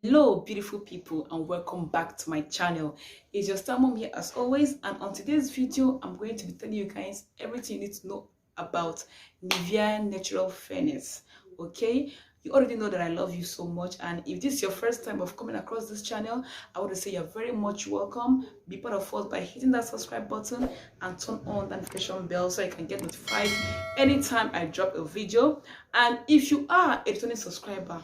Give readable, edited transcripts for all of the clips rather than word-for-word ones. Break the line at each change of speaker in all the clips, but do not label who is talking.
Hello beautiful people, and welcome back to my channel. It's your star mom here as always, and on today's video I'm going to be telling you guys everything you need to know about Nivea Natural Fairness. Okay, you already know that I love you so much, and if this is your first time of coming across this channel, I want to say you're very much welcome. Be part of us by hitting that subscribe button and turn on the notification bell so you can get notified anytime I drop a video. And if you are a returning subscriber,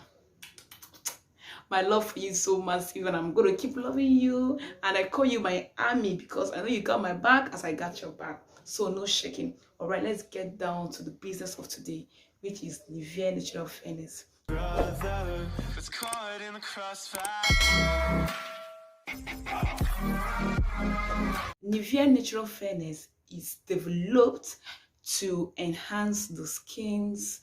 my love for you is so massive, and I'm going to keep loving you, and I call you my army because I know you got my back as I got your back, so no shaking. All right, let's get down to the business of today, which is Nivea Natural Fairness. Brother, it's caught in the crossfire. Nivea Natural Fairness is developed to enhance the skin's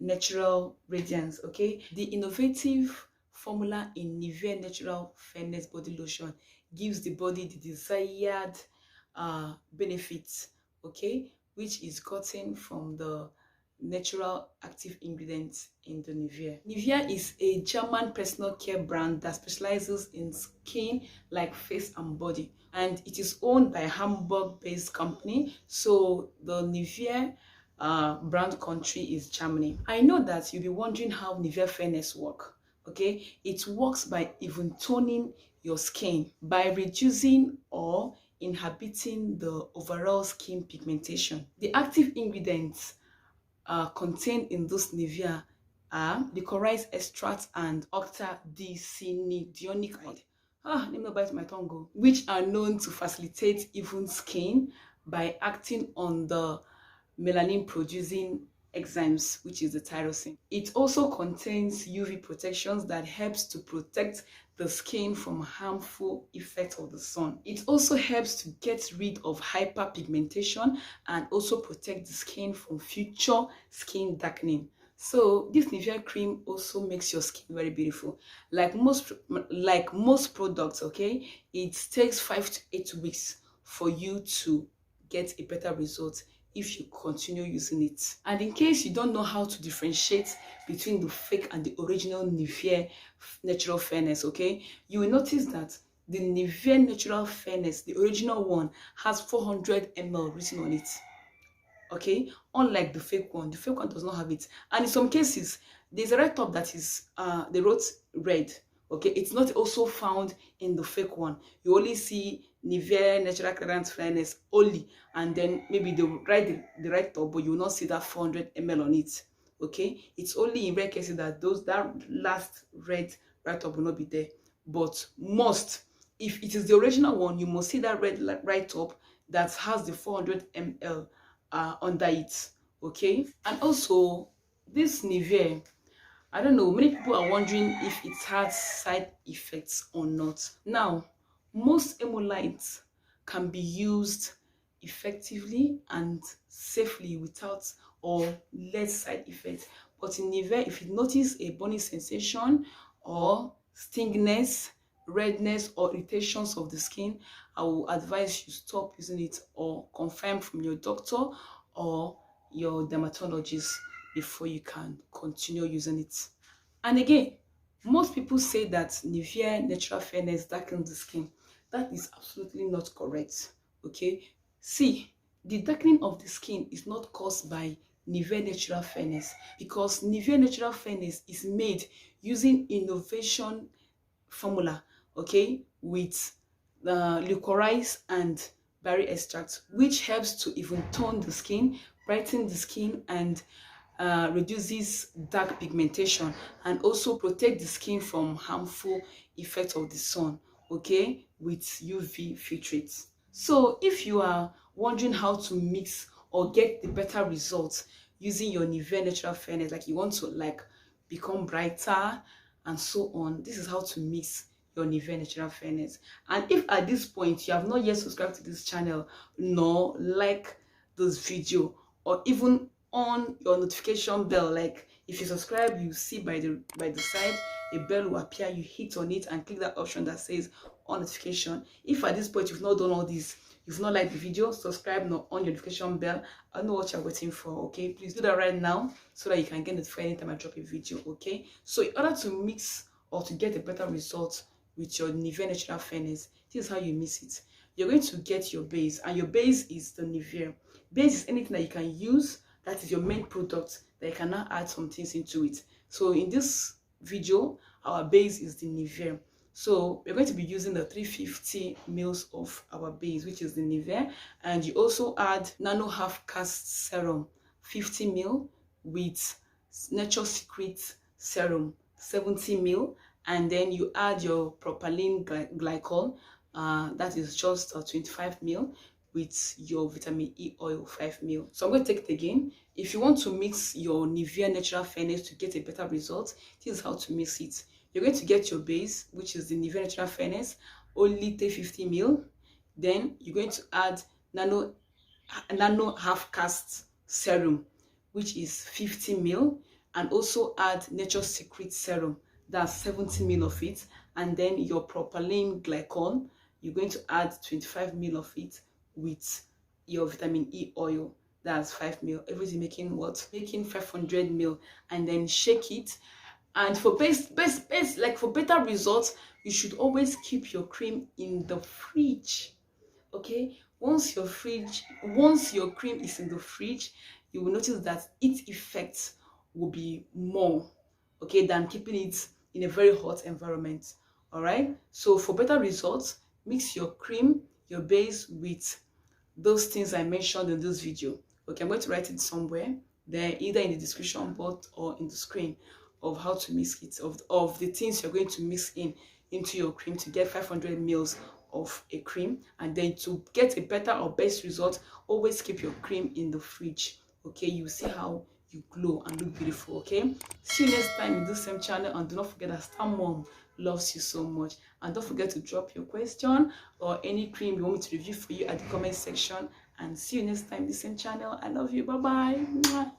natural radiance. Okay, the innovative formula in Nivea Natural Fairness Body Lotion gives the body the desired benefits, okay, which is gotten from the natural active ingredients in the Nivea. Nivea is a German personal care brand that specializes in skin like face and body, and it is owned by a Hamburg-based company. So the Nivea brand country is Germany. I know that you'll be wondering how Nivea Fairness work. Okay, it works by even toning your skin by reducing or inhibiting the overall skin pigmentation. The active ingredients contained in this Nivea are licorice extract and octadisinidinic acid. Let me not bite my tongue go. Which are known to facilitate even skin by acting on the melanin producing enzymes, which is the tyrosine. It also contains UV protections that helps to protect the skin from harmful effects of the sun. It also helps to get rid of hyperpigmentation and also protect the skin from future skin darkening. So this Nivea cream also makes your skin very beautiful. Like most products, okay, it takes 5 to 8 weeks for you to get a better result if you continue using it. And in case you don't know how to differentiate between the fake and the original Nivea Natural Fairness, okay, you will notice that the Nivea Natural Fairness, the original one, has 400 ml written on it. Okay, unlike the fake one does not have it. And in some cases there's a red top that is they wrote red. Okay, it's not also found in the fake one. You only see Nivea Natural Fairness Fairness only, and then maybe they will write the right top, but you will not see that 400 ml on it. Okay, it's only in rare cases that that last red right top will not be there. But if it is the original one, you must see that red right top that has the 400 ml under it. Okay, and also this Nivea, I don't know, many people are wondering if it has side effects or not. Now, most emollites can be used effectively and safely without or less side effects. But in Nivea, if you notice a burning sensation or stinginess, redness or irritations of the skin, I will advise you stop using it or confirm from your doctor or your dermatologist before you can continue using it. And again, most people say that Nivea Natural Fairness darkens the skin. That is absolutely not correct. Okay, see, the darkening of the skin is not caused by Nivea Natural Fairness, because Nivea Natural Fairness is made using innovation formula, okay, with licorice and berry extract, which helps to even tone the skin, brighten the skin, and reduces dark pigmentation, and also protect the skin from harmful effects of the sun, okay, with UV filtrates. So if you are wondering how to mix or get the better results using your Nivea Natural Fairness, like you want to become brighter and so on, this is how to mix your Nivea Natural Fairness. And if at this point you have not yet subscribed to this channel, nor like this video, or even on your notification bell, like if you subscribe, you see by the side a bell will appear, you hit on it and click that option that says on notification. If at this point you've not done all this, you've not liked the video, subscribe, not on your notification bell, I know what you're waiting for. Okay, please do that right now so that you can get notified anytime I drop a video. Okay, so in order to mix or to get a better result with your Nivea Natural Fairness, this is how you mix it. You're going to get your base, and your base is the Nivea. Base is anything that you can use that is your main product that you can now add some things into it. So in this video, our base is the Nivea. So we're going to be using the 350 mils of our base, which is the Nivea, and you also add Nano Half Cast Serum 50 ml with Natural Secret Serum 70 ml, and then you add your propylene glycol, that is just 25 ml, with your vitamin E oil 5 ml. So I'm going to take it again. If you want to mix your Nivea Natural Fairness to get a better result, this is how to mix it. You're going to get your base, which is the Nivea Natural Fairness, only 350 ml. Then you're going to add Nano Half Cast Serum, which is 50 ml, and also add Natural Secret Serum, that's 70 ml of it, and then your propylene glycol, you're going to add 25 ml of it with your vitamin E oil, that's 5 ml. Everything making what? Making 500 ml, and then shake it. And for for better results, you should always keep your cream in the fridge. Okay, once your cream is in the fridge, you will notice that its effects will be more, okay, than keeping it in a very hot environment. All right, so for better results, mix your cream, your base with those things I mentioned in this video. Okay, I'm going to write it somewhere there, either in the description box or in the screen, of how to mix it, of the things you're going to mix into your cream to get 500 ml of a cream. And then to get a better or best result, always keep your cream in the fridge. Okay, you see how you glow and look beautiful. Okay, see you next time in this same channel, and do not forget that Star Mom loves you so much. And don't forget to drop your question or any cream you want me to review for you at the comment section. And see you next time in the same channel. I love you. Bye bye.